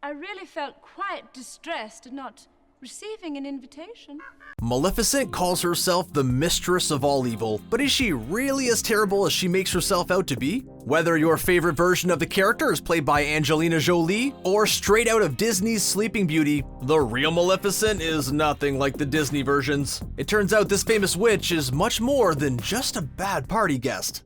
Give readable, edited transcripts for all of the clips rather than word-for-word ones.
I really felt quite distressed at not receiving an invitation. Maleficent calls herself the Mistress of All Evil, but is she really as terrible as she makes herself out to be? Whether your favorite version of the character is played by Angelina Jolie or straight out of Disney's Sleeping Beauty, the real Maleficent is nothing like the Disney versions. It turns out this famous witch is much more than just a bad party guest.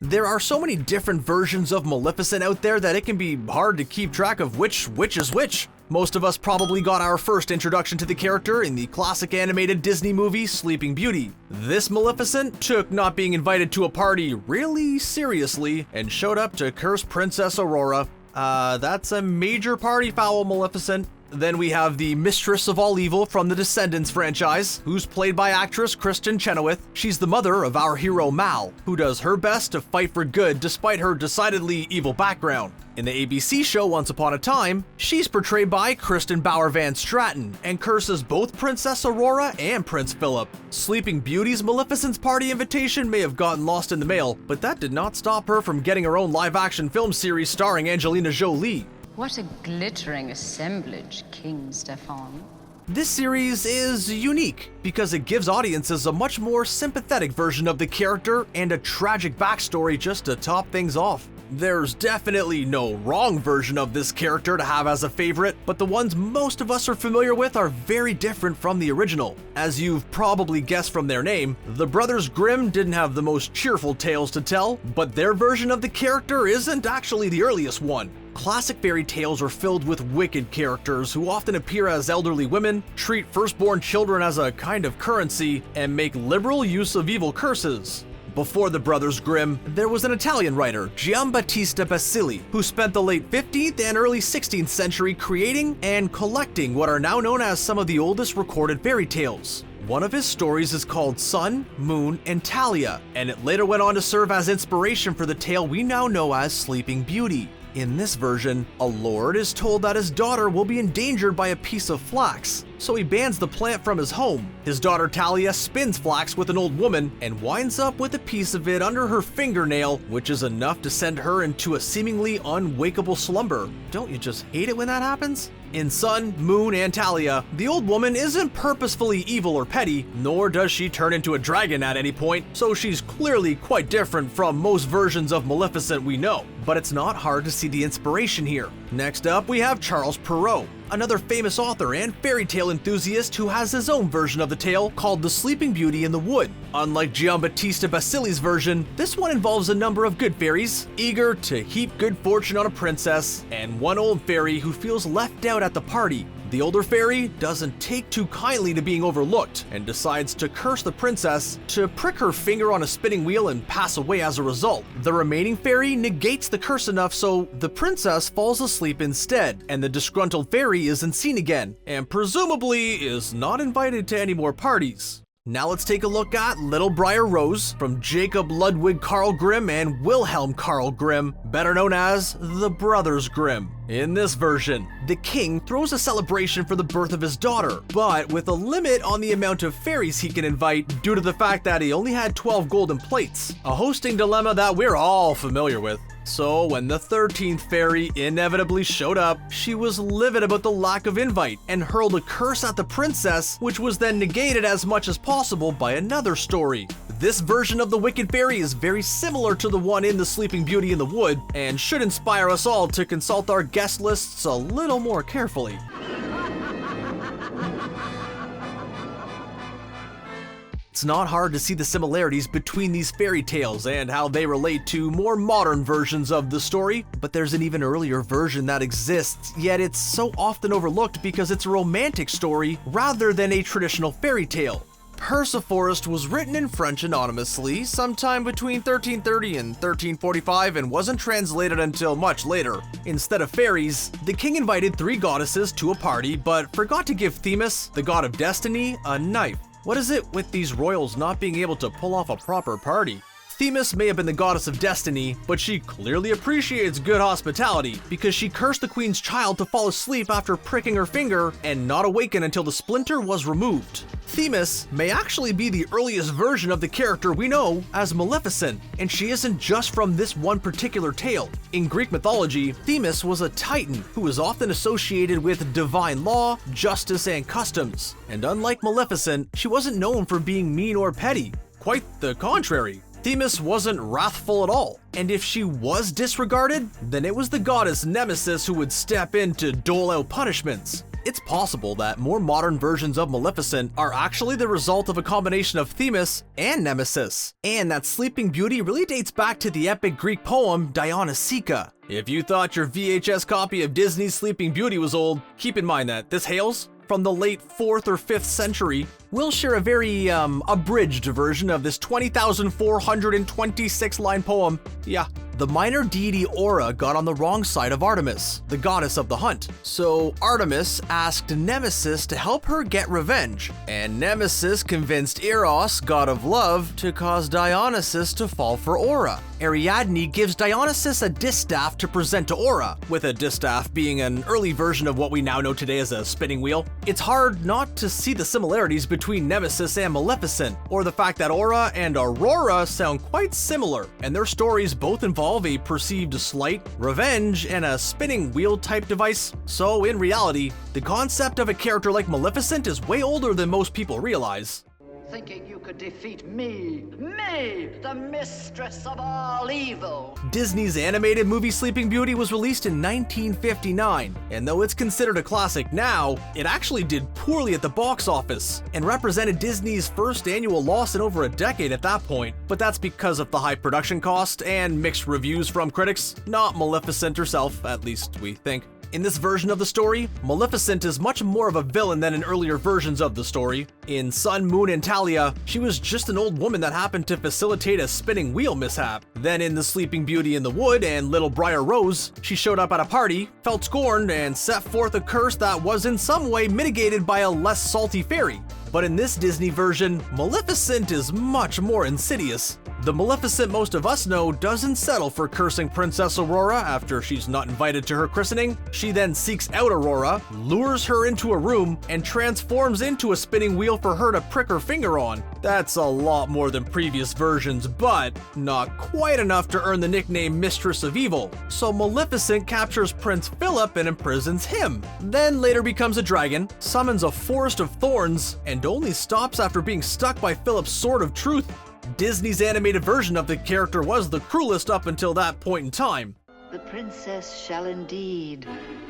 There are so many different versions of Maleficent out there that it can be hard to keep track of which witch is which. Most of us probably got our first introduction to the character in the classic animated Disney movie Sleeping Beauty. This Maleficent took not being invited to a party really seriously and showed up to curse Princess Aurora. That's a major party foul, Maleficent. Then we have the Mistress of All Evil from the Descendants franchise, who's played by actress Kristen Chenoweth. She's the mother of our hero Mal, who does her best to fight for good despite her decidedly evil background. In the ABC show Once Upon a Time, she's portrayed by Kristen Bauer Van Straten and curses both Princess Aurora and Prince Philip. Sleeping Beauty's Maleficent's party invitation may have gotten lost in the mail, but that did not stop her from getting her own live-action film series starring Angelina Jolie. What a glittering assemblage, King Stefan. This series is unique because it gives audiences a much more sympathetic version of the character and a tragic backstory just to top things off. There's definitely no wrong version of this character to have as a favorite, but the ones most of us are familiar with are very different from the original. As you've probably guessed from their name, the Brothers Grimm didn't have the most cheerful tales to tell, but their version of the character isn't actually the earliest one. Classic fairy tales are filled with wicked characters who often appear as elderly women, treat firstborn children as a kind of currency, and make liberal use of evil curses. Before the Brothers Grimm, there was an Italian writer, Giambattista Basile, who spent the late 15th and early 16th century creating and collecting what are now known as some of the oldest recorded fairy tales. One of his stories is called Sun, Moon, and Talia, and it later went on to serve as inspiration for the tale we now know as Sleeping Beauty. In this version, a lord is told that his daughter will be endangered by a piece of flax, so he bans the plant from his home. His daughter Talia spins flax with an old woman and winds up with a piece of it under her fingernail, which is enough to send her into a seemingly unwakeable slumber. Don't you just hate it when that happens? In Sun, Moon, and Talia, the old woman isn't purposefully evil or petty, nor does she turn into a dragon at any point, so she's clearly quite different from most versions of Maleficent we know. But it's not hard to see the inspiration here. Next up, we have Charles Perrault, another famous author and fairy tale enthusiast who has his own version of the tale called The Sleeping Beauty in the Wood. Unlike Giambattista Basile's version, this one involves a number of good fairies, eager to heap good fortune on a princess, and one old fairy who feels left out at the party. The older fairy doesn't take too kindly to being overlooked and decides to curse the princess to prick her finger on a spinning wheel and pass away as a result. The remaining fairy negates the curse enough so the princess falls asleep instead, and the disgruntled fairy isn't seen again, and presumably is not invited to any more parties. Now let's take a look at Little Briar Rose from Jacob Ludwig Carl Grimm and Wilhelm Carl Grimm, better known as the Brothers Grimm. In this version, the king throws a celebration for the birth of his daughter, but with a limit on the amount of fairies he can invite due to the fact that he only had 12 golden plates, a hosting dilemma that we're all familiar with. So when the 13th fairy inevitably showed up, she was livid about the lack of invite and hurled a curse at the princess, which was then negated as much as possible by another story. This version of the Wicked Fairy is very similar to the one in The Sleeping Beauty in the Wood and should inspire us all to consult our guest lists a little more carefully. It's not hard to see the similarities between these fairy tales and how they relate to more modern versions of the story, but there's an even earlier version that exists, yet it's so often overlooked because it's a romantic story rather than a traditional fairy tale. Perseforest was written in French anonymously sometime between 1330 and 1345 and wasn't translated until much later. Instead of fairies, the king invited 3 goddesses to a party but forgot to give Themis, the god of destiny, a knife. What is it with these royals not being able to pull off a proper party? Themis may have been the goddess of destiny, but she clearly appreciates good hospitality because she cursed the queen's child to fall asleep after pricking her finger and not awaken until the splinter was removed. Themis may actually be the earliest version of the character we know as Maleficent, and she isn't just from this one particular tale. In Greek mythology, Themis was a titan who was often associated with divine law, justice, and customs. And unlike Maleficent, she wasn't known for being mean or petty. Quite the contrary. Themis wasn't wrathful at all, and if she was disregarded, then it was the goddess Nemesis who would step in to dole out punishments. It's possible that more modern versions of Maleficent are actually the result of a combination of Themis and Nemesis, and that Sleeping Beauty really dates back to the epic Greek poem Dionysica. If you thought your VHS copy of Disney's Sleeping Beauty was old, keep in mind that this hails from the late 4th or 5th century. We'll share a very abridged version of this 20,426 line poem. Yeah. The minor deity Aura got on the wrong side of Artemis, the goddess of the hunt. So Artemis asked Nemesis to help her get revenge, and Nemesis convinced Eros, god of love, to cause Dionysus to fall for Aura. Ariadne gives Dionysus a distaff to present to Aura, with a distaff being an early version of what we now know today as a spinning wheel. It's hard not to see the similarities between Nemesis and Maleficent, or the fact that Aura and Aurora sound quite similar, and their stories both involve a perceived slight, revenge, and a spinning wheel type device. So in reality, the concept of a character like Maleficent is way older than most people realize. Thinking you could defeat me, the Mistress of All Evil. Disney's animated movie Sleeping Beauty was released in 1959, and though it's considered a classic now, it actually did poorly at the box office, and represented Disney's first annual loss in over a decade at that point. But that's because of the high production cost and mixed reviews from critics, not Maleficent herself, at least we think. In this version of the story, Maleficent is much more of a villain than in earlier versions of the story. In Sun, Moon, and Talia, she was just an old woman that happened to facilitate a spinning wheel mishap. Then in The Sleeping Beauty in the Wood and Little Briar Rose, she showed up at a party, felt scorned, and set forth a curse that was in some way mitigated by a less salty fairy. But in this Disney version, Maleficent is much more insidious. The Maleficent most of us know doesn't settle for cursing Princess Aurora after she's not invited to her christening. She then seeks out Aurora, lures her into a room, and transforms into a spinning wheel for her to prick her finger on. That's a lot more than previous versions, but not quite enough to earn the nickname Mistress of Evil. So Maleficent captures Prince Philip and imprisons him, then later becomes a dragon, summons a forest of thorns, and only stops after being stuck by Philip's sword of truth. Disney's animated version of the character was the cruelest up until that point in time. The princess shall indeed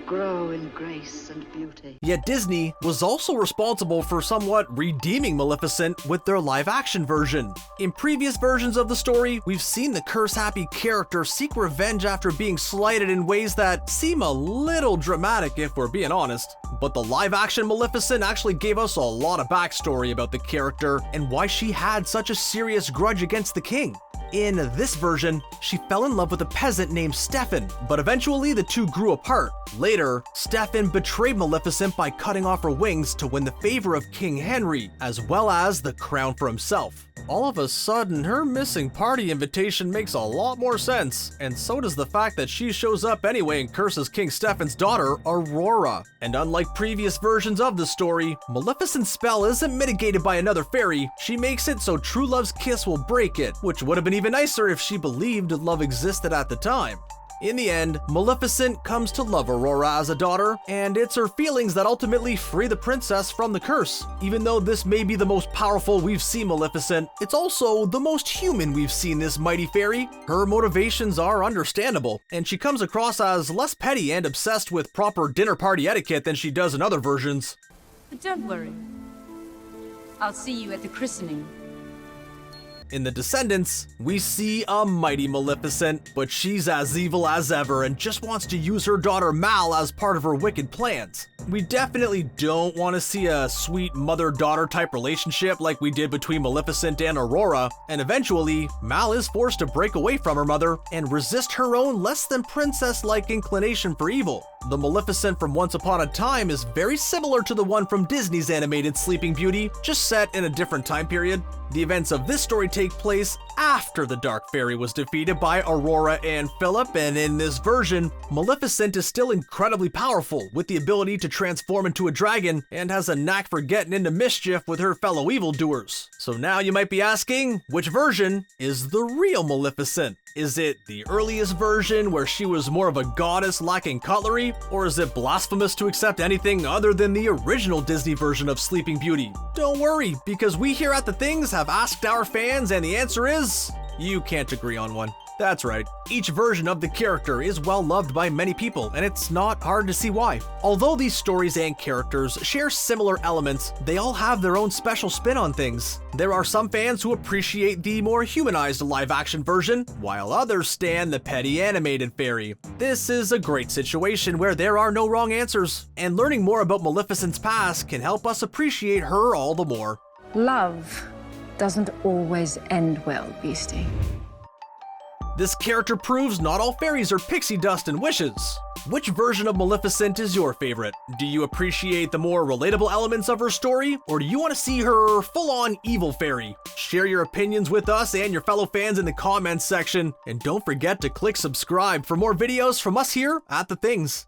grow in grace and beauty. Yet Disney was also responsible for somewhat redeeming Maleficent with their live-action version. In previous versions of the story, we've seen the curse-happy character seek revenge after being slighted in ways that seem a little dramatic if we're being honest. But the live-action Maleficent actually gave us a lot of backstory about the character and why she had such a serious grudge against the king. In this version, she fell in love with a peasant named Stefan, but eventually the two grew apart. Later, Stefan betrayed Maleficent by cutting off her wings to win the favor of King Henry, as well as the crown for himself. All of a sudden, her missing party invitation makes a lot more sense, and so does the fact that she shows up anyway and curses King Stefan's daughter, Aurora. And unlike previous versions of the story, Maleficent's spell isn't mitigated by another fairy, she makes it so true love's kiss will break it, which would have been even nicer if she believed love existed at the time. In the end, Maleficent comes to love Aurora as a daughter, and it's her feelings that ultimately free the princess from the curse. Even though this may be the most powerful we've seen Maleficent, it's also the most human we've seen this mighty fairy. Her motivations are understandable, and she comes across as less petty and obsessed with proper dinner party etiquette than she does in other versions. But don't worry. I'll see you at the christening. In the Descendants, we see a mighty Maleficent, but she's as evil as ever and just wants to use her daughter Mal as part of her wicked plans. We definitely don't want to see a sweet mother-daughter type relationship like we did between Maleficent and Aurora, and eventually, Mal is forced to break away from her mother and resist her own less than princess-like inclination for evil. The Maleficent from Once Upon a Time is very similar to the one from Disney's animated Sleeping Beauty, just set in a different time period. The events of this story take place after the Dark Fairy was defeated by Aurora and Philip, and in this version, Maleficent is still incredibly powerful with the ability to transform into a dragon and has a knack for getting into mischief with her fellow evildoers. So now you might be asking, which version is the real Maleficent? Is it the earliest version where she was more of a goddess lacking cutlery, or is it blasphemous to accept anything other than the original Disney version of Sleeping Beauty? Don't worry, because we here at The Things have asked our fans and the answer is, you can't agree on one. That's right, each version of the character is well loved by many people, and it's not hard to see why. Although these stories and characters share similar elements, they all have their own special spin on things. There are some fans who appreciate the more humanized live-action version, while others stand the petty animated fairy. This is a great situation where there are no wrong answers, and learning more about Maleficent's past can help us appreciate her all the more. Love doesn't always end well, Beastie. This character proves not all fairies are pixie dust and wishes. Which version of Maleficent is your favorite? Do you appreciate the more relatable elements of her story, or do you want to see her full-on evil fairy? Share your opinions with us and your fellow fans in the comments section, and don't forget to click subscribe for more videos from us here at The Things.